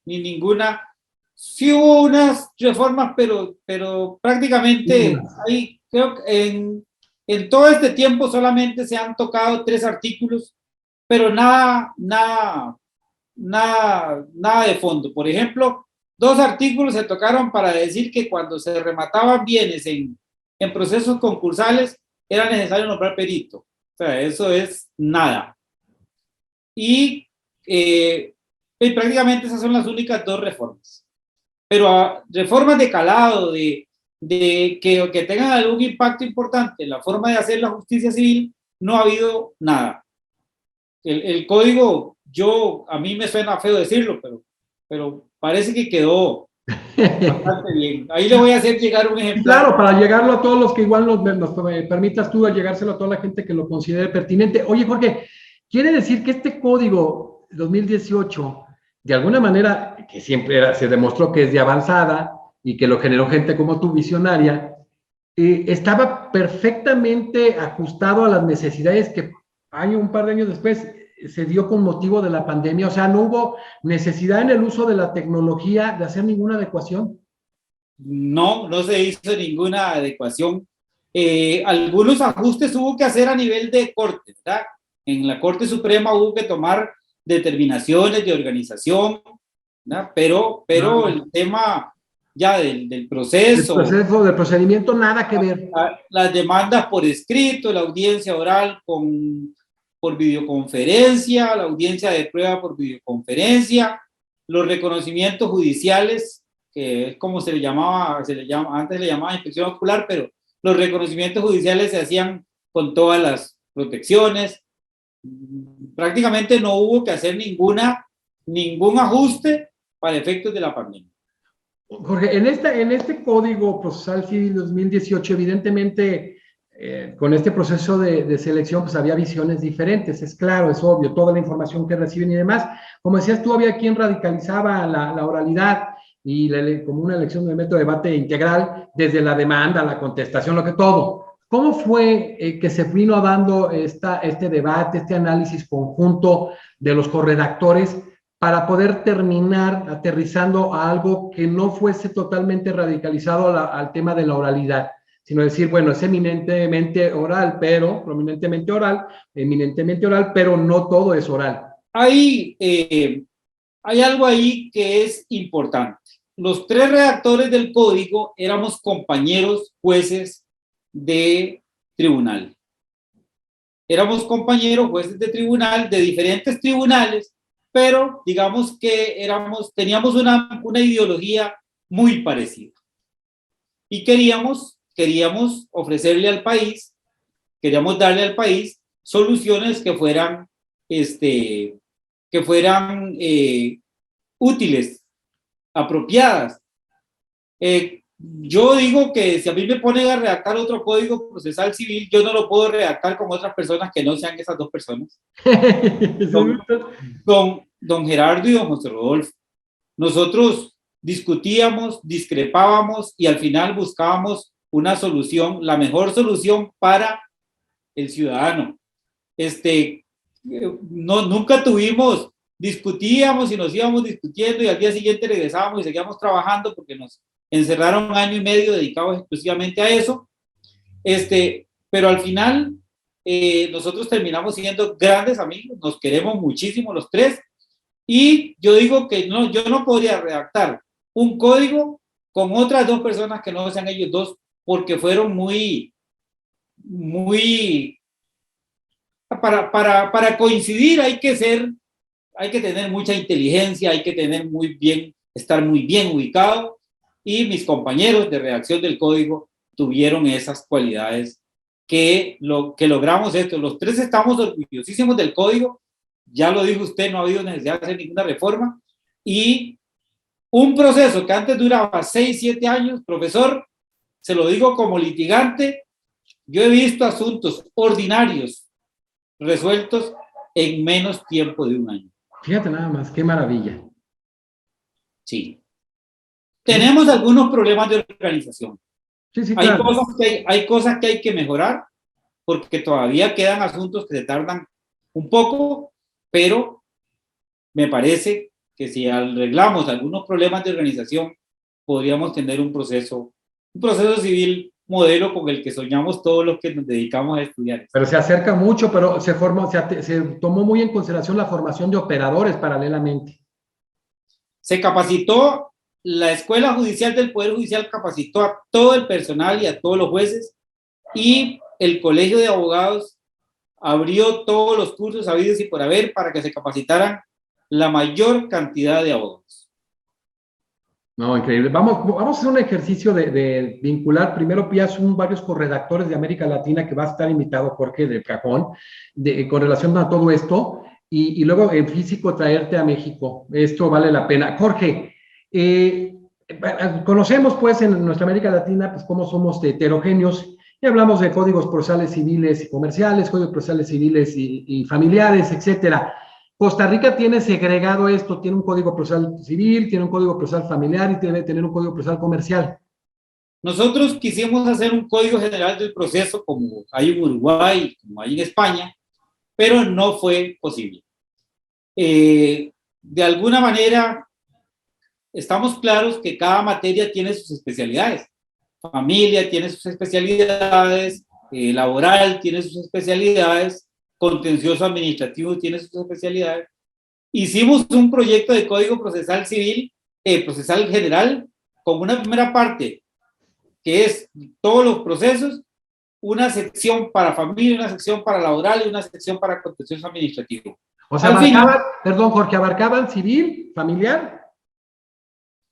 ni ninguna. Sí hubo unas reformas, pero prácticamente ahí creo que en todo este tiempo solamente se han tocado 3 artículos, pero nada de fondo. Por ejemplo, 2 artículos se tocaron para decir que cuando se remataban bienes en procesos concursales era necesario nombrar perito. O sea, eso es nada. Y prácticamente esas son las únicas 2 reformas. Pero reformas de calado, que tengan algún impacto importante en la forma de hacer la justicia civil, no ha habido nada. El código, a mí me suena feo decirlo, pero parece que quedó bastante bien. Ahí le voy a hacer llegar un ejemplar. Claro, para llegarlo a todos los que igual nos permitas tú, a llegárselo a toda la gente que lo considere pertinente. Oye, Jorge, quiere decir que este código 2018, de alguna manera, que siempre se demostró que es de avanzada y que lo generó gente como tú, visionaria, estaba perfectamente ajustado a las necesidades que un par de años después se dio con motivo de la pandemia. O sea, no hubo necesidad en el uso de la tecnología de hacer ninguna adecuación. No se hizo ninguna adecuación. Algunos ajustes hubo que hacer a nivel de corte, ¿verdad? En la Corte Suprema hubo que tomar determinaciones de organización, ¿verdad? Pero el tema ya del proceso. El proceso del procedimiento, nada que ver. Las demandas por escrito, la audiencia oral por videoconferencia, la audiencia de prueba por videoconferencia, los reconocimientos judiciales, que es como se le llamaba, antes le llamaba inspección ocular, pero los reconocimientos judiciales se hacían con todas las protecciones. Prácticamente no hubo que hacer ningún ajuste para efectos de la pandemia. Jorge, en este Código Procesal Civil 2018, evidentemente con este proceso de selección, pues había visiones diferentes, es claro, es obvio, toda la información que reciben y demás. Como decías tú, había quien radicalizaba la oralidad y como una elección de método de debate integral, desde la demanda, la contestación, lo que todo. ¿Cómo fue que se vino dando este debate, este análisis conjunto de los corredactores para poder terminar aterrizando a algo que no fuese totalmente radicalizado al tema de la oralidad, sino decir, bueno, es eminentemente oral, pero, prominentemente oral, eminentemente oral, pero no todo es oral? Hay algo ahí que es importante. Los tres redactores del código éramos compañeros jueces de tribunal. Éramos compañeros jueces de tribunal, de diferentes tribunales, pero digamos que teníamos una ideología muy parecida. Y queríamos ofrecerle al país, queríamos darle al país soluciones que fueran útiles, apropiadas. Yo digo que si a mí me ponen a redactar otro código procesal civil, yo no lo puedo redactar con otras personas que no sean esas dos personas. Don Gerardo y don José Rodolfo. Nosotros discutíamos, discrepábamos y al final buscábamos una solución, la mejor solución para el ciudadano. Nunca discutíamos y nos íbamos discutiendo y al día siguiente regresábamos y seguíamos trabajando porque nos encerraron 1 año y medio dedicados exclusivamente a eso. Pero al final nosotros terminamos siendo grandes amigos, nos queremos muchísimo los tres y yo digo que yo no podría redactar un código con otras dos personas que no sean ellos dos porque fueron muy para coincidir hay que tener mucha inteligencia, hay que estar muy bien ubicado y mis compañeros de redacción del código tuvieron esas cualidades que logramos esto. Los tres estamos orgullosísimos del código, ya lo dijo usted, no ha habido necesidad de hacer ninguna reforma y un proceso que antes duraba 6, 7 años, profesor, se lo digo como litigante, yo he visto asuntos ordinarios resueltos en menos tiempo de 1 año. Fíjate nada más, qué maravilla. Sí. Tenemos algunos problemas de organización. Sí, claro. Hay cosas que hay que mejorar porque todavía quedan asuntos que se tardan un poco, pero me parece que si arreglamos algunos problemas de organización, podríamos tener un proceso civil modelo con el que soñamos todos los que nos dedicamos a estudiar. Pero se acerca mucho, pero se tomó muy en consideración la formación de operadores paralelamente. Se capacitó, la Escuela Judicial del Poder Judicial capacitó a todo el personal y a todos los jueces y el Colegio de Abogados abrió todos los cursos habidos y por haber para que se capacitaran la mayor cantidad de abogados. No, increíble. Vamos a hacer un ejercicio de vincular. Primero pillas varios corredactores de América Latina que va a estar invitado Jorge del Cajón con relación a todo esto y luego en físico traerte a México. Esto vale la pena. Jorge, conocemos pues en nuestra América Latina pues cómo somos heterogéneos y hablamos de códigos procesales civiles y comerciales, códigos procesales civiles y familiares, etcétera. Costa Rica tiene segregado esto, tiene un código procesal civil, tiene un código procesal familiar y debe tener un código procesal comercial. Nosotros quisimos hacer un código general del proceso como hay en Uruguay, como hay en España, pero no fue posible. De alguna manera, estamos claros que cada materia tiene sus especialidades. Familia tiene sus especialidades, laboral tiene sus especialidades, contencioso administrativo tiene sus especialidades. Hicimos un proyecto de código procesal civil, procesal general, con una primera parte que es todos los procesos, una sección para familia, una sección para laboral y una sección para contencioso administrativo. O sea, perdón, Jorge, abarcaban civil, familiar.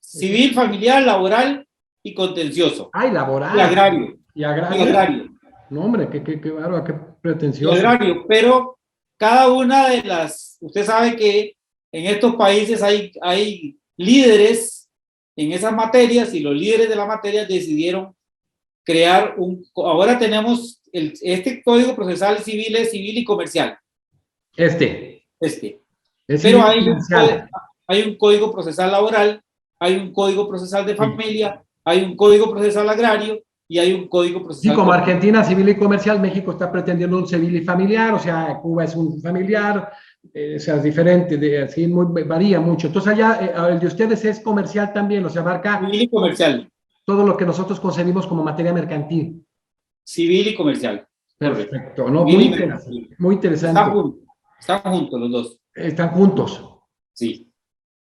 Civil, familiar, laboral y contencioso. Ay, laboral. Y agrario. Y agrario. No, hombre, qué bárbaro, qué pretencioso. Y agrario, pero cada una de las, usted sabe que en estos países hay líderes en esas materias y los líderes de la materia decidieron crear ahora tenemos este Código Procesal Civil es civil y comercial. Es Pero comercial. hay un Código Procesal Laboral, hay un Código Procesal de Familia, hay un Código Procesal Agrario y hay un Código Procesal. Sí, como Argentina civil y comercial, México está pretendiendo un civil y familiar, o sea, Cuba es un familiar, o sea, es diferente, así varía mucho. Entonces allá, el de ustedes es comercial también, o sea, abarca civil y comercial. Todo lo que nosotros concebimos como materia mercantil. Civil y comercial. Perfecto, ¿no? Muy interesante, muy interesante. Están juntos los dos. Están juntos. Sí.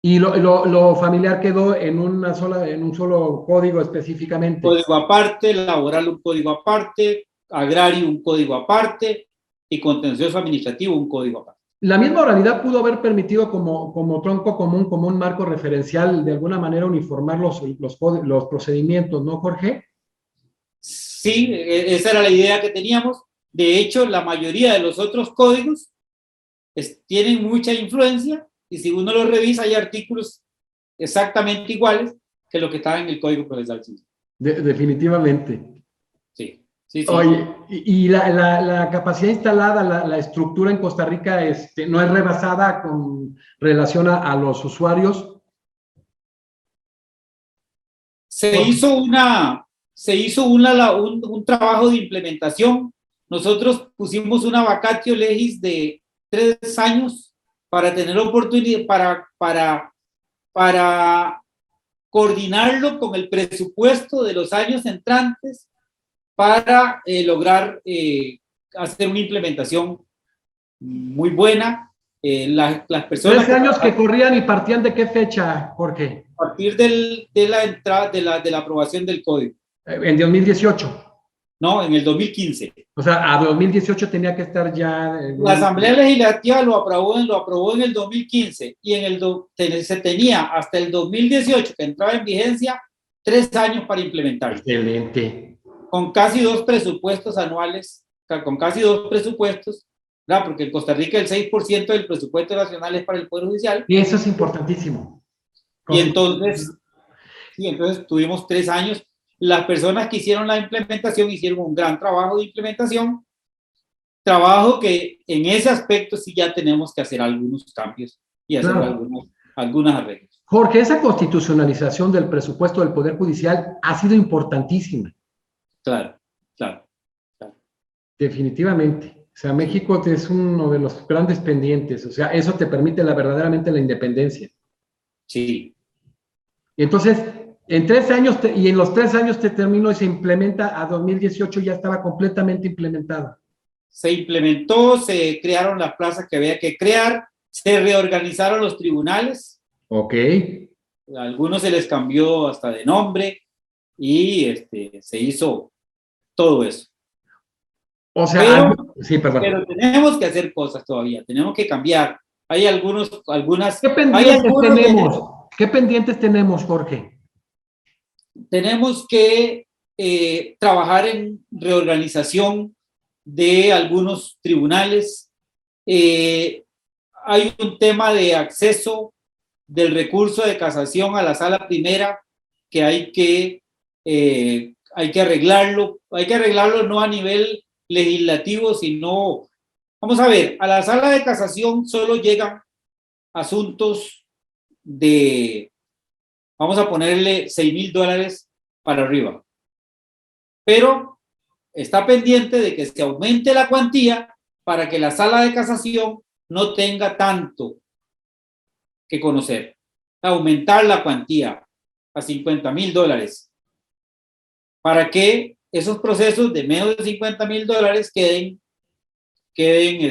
Y lo familiar quedó en un solo código específicamente. Código aparte, laboral un código aparte, agrario un código aparte y contencioso administrativo un código aparte. La misma oralidad pudo haber permitido como tronco común, como un marco referencial, de alguna manera uniformar los procedimientos, ¿no, Jorge? Sí, esa era la idea que teníamos. De hecho, la mayoría de los otros códigos tienen mucha influencia y si uno los revisa hay artículos exactamente iguales que lo que estaba en el Código Procesal Civil. Definitivamente. Sí, sí, sí. Oye, y la capacidad instalada, la estructura en Costa Rica no es rebasada con relación a los usuarios. Se hizo un trabajo de implementación. Nosotros pusimos una vacatio legis de 3 años para tener oportunidad, para coordinarlo con el presupuesto de los años entrantes para lograr hacer una implementación muy buena. Las personas 3 años que corrían y partían ¿de qué fecha, Jorge? A partir de la entrada, de la aprobación del código. En 2018. No, en el 2015. O sea, a 2018 tenía que estar ya. La Asamblea Legislativa lo aprobó en el 2015 y se tenía hasta el 2018, que entraba en vigencia, 3 años para implementarlo. Excelente. Con casi 2 presupuestos anuales, ¿verdad? Porque en Costa Rica el 6% del presupuesto nacional es para el Poder Judicial. Y eso es importantísimo. Y entonces tuvimos 3 años. Las personas que hicieron la implementación hicieron un gran trabajo de implementación, trabajo que en ese aspecto sí ya tenemos que hacer algunos cambios y hacer algunas arreglos. Jorge, esa constitucionalización del presupuesto del Poder Judicial ha sido importantísima. Claro. Definitivamente. O sea, México es uno de los grandes pendientes. O sea, eso te permite verdaderamente la independencia. Sí. Entonces, en 3 años, y en los 3 años te terminó y se implementa a 2018, ya estaba completamente implementada. Se implementó, se crearon las plazas que había que crear, se reorganizaron los tribunales. Ok. A algunos se les cambió hasta de nombre y se hizo todo eso. O sea, pero tenemos que hacer cosas todavía, tenemos que cambiar. Hay algunas. ¿Qué pendientes tenemos? ¿Qué pendientes tenemos, Jorge? Tenemos que trabajar en reorganización de algunos tribunales. Hay un tema de acceso del recurso de casación a la sala primera que hay que arreglarlo. Hay que arreglarlo no a nivel legislativo, sino, vamos a ver, a la sala de casación solo llegan asuntos de, vamos a ponerle $6,000 para arriba, pero está pendiente de que se aumente la cuantía para que la sala de casación no tenga tanto que conocer, aumentar la cuantía a $50,000 para que esos procesos de menos de $50,000 queden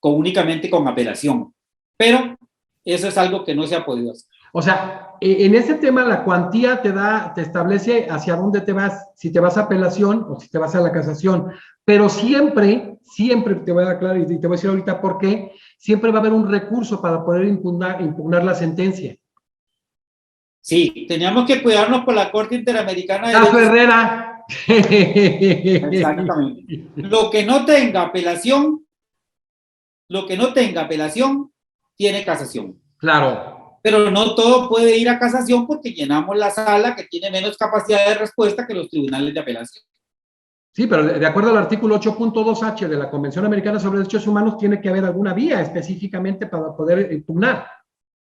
únicamente con apelación. Pero eso es algo que no se ha podido hacer. O sea, en ese tema la cuantía te establece hacia dónde te vas, si te vas a apelación o si te vas a la casación. Pero siempre te voy a dar claro y te voy a decir ahorita por qué, siempre va a haber un recurso para poder impugnar la sentencia. Sí, teníamos que cuidarnos por la Corte Interamericana de Caso Herrera. Exactamente. Lo que no tenga apelación tiene casación. Claro. pero no todo puede ir a casación porque llenamos la sala que tiene menos capacidad de respuesta que los tribunales de apelación. Sí, pero de acuerdo al artículo 8.2H de la Convención Americana sobre Derechos Humanos, tiene que haber alguna vía específicamente para poder impugnar.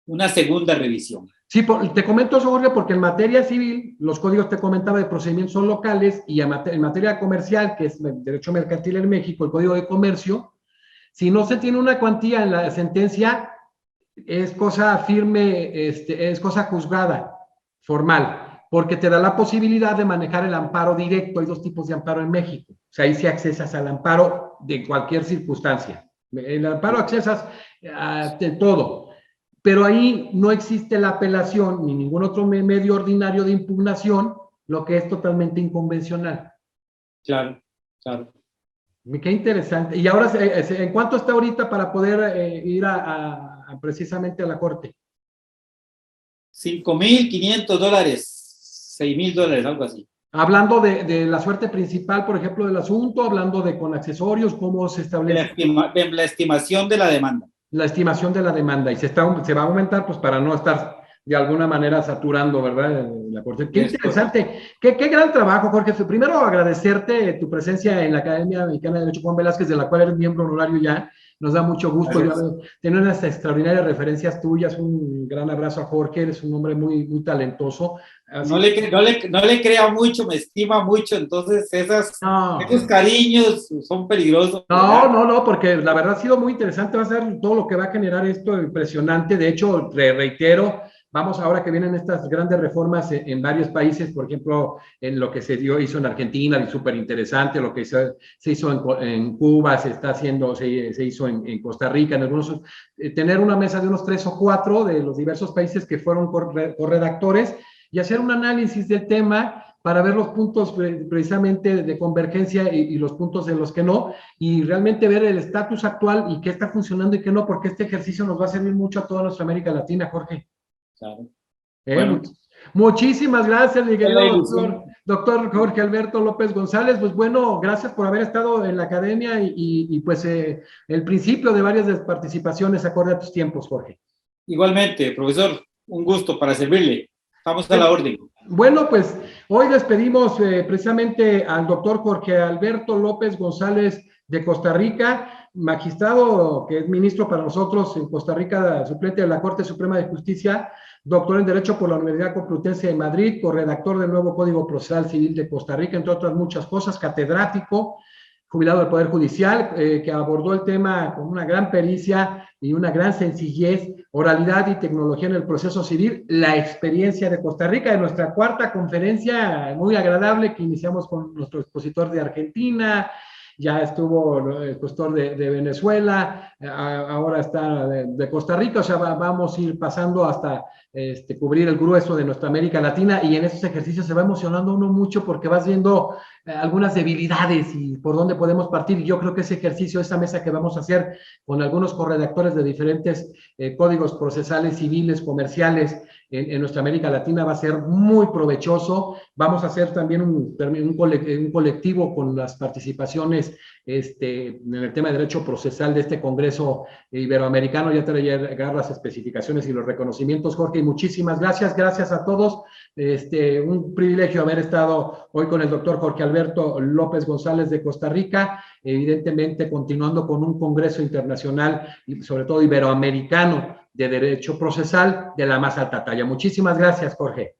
Una segunda revisión. Sí, te comento eso, Jorge, porque en materia civil, los códigos te comentaba de procedimientos son locales y en materia comercial, que es derecho mercantil en México, el Código de Comercio, si no se tiene una cuantía en la sentencia, es cosa firme, es cosa juzgada, formal, porque te da la posibilidad de manejar el amparo directo. Hay dos tipos de amparo en México. O sea, ahí sí accesas al amparo de cualquier circunstancia. El amparo accesas de todo. Pero ahí no existe la apelación ni ningún otro medio ordinario de impugnación, lo que es totalmente inconvencional. Claro, claro. Qué interesante. Y ahora, ¿en cuánto está ahorita para poder ir precisamente a la corte? $5,500, $6,000, algo así. Hablando de la suerte principal, por ejemplo, del asunto, hablando de con accesorios, cómo se establece La estimación de la demanda. la estimación de la demanda, y se va a aumentar, pues para no estar de alguna manera saturando, ¿verdad? La corte. Qué interesante, qué gran trabajo, Jorge. Primero agradecerte tu presencia en la Academia Mexicana de Derecho Juan Velázquez, de la cual eres miembro honorario ya. Nos da mucho gusto tener unas extraordinarias referencias tuyas. Un gran abrazo a Jorge, eres un hombre muy, muy talentoso. No le crea mucho, me estima mucho, entonces esos cariños son peligrosos. No, porque la verdad ha sido muy interesante, va a ser todo lo que va a generar esto impresionante. De hecho, reitero, vamos ahora que vienen estas grandes reformas en varios países, por ejemplo, en lo que hizo en Argentina, y súper interesante, lo que se hizo en Cuba, se hizo en Costa Rica, en algunos, tener una mesa de unos 3 o 4 de los diversos países que fueron corredactores y hacer un análisis del tema para ver los puntos precisamente de convergencia y los puntos en los que no, y realmente ver el estatus actual y qué está funcionando y qué no, porque este ejercicio nos va a servir mucho a toda nuestra América Latina, Jorge. Claro. Bueno, muchísimas gracias, mi querido doctor Jorge Alberto López González. Pues bueno, gracias por haber estado en la academia y pues el principio de varias participaciones acorde a tus tiempos, Jorge. Igualmente, profesor, un gusto para servirle. Estamos a la orden. Bueno, pues hoy despedimos precisamente al doctor Jorge Alberto López González de Costa Rica, magistrado que es ministro para nosotros en Costa Rica, suplente de la Corte Suprema de Justicia, doctor en Derecho por la Universidad Complutense de Madrid, corredactor del nuevo Código Procesal Civil de Costa Rica, entre otras muchas cosas, catedrático, jubilado del Poder Judicial, que abordó el tema con una gran pericia y una gran sencillez, oralidad y tecnología en el proceso civil, la experiencia de Costa Rica, de nuestra cuarta conferencia muy agradable que iniciamos con nuestro expositor de Argentina, ya estuvo el expositor de Venezuela, ahora está de Costa Rica, o sea, vamos a ir pasando hasta cubrir el grueso de nuestra América Latina, y en esos ejercicios se va emocionando uno mucho porque vas viendo algunas debilidades y por dónde podemos partir. Y yo creo que ese ejercicio, esa mesa que vamos a hacer con algunos corredactores de diferentes códigos procesales, civiles, comerciales en nuestra América Latina va a ser muy provechoso. Vamos a hacer también un colectivo con las participaciones en el tema de derecho procesal de este Congreso Iberoamericano. Ya te voy a llegar las especificaciones y los reconocimientos, Jorge, y muchísimas gracias. Gracias a todos. Un privilegio haber estado hoy con el doctor Jorge Alberto López González de Costa Rica, evidentemente continuando con un Congreso internacional y sobre todo iberoamericano de derecho procesal de la más alta talla. Muchísimas gracias, Jorge.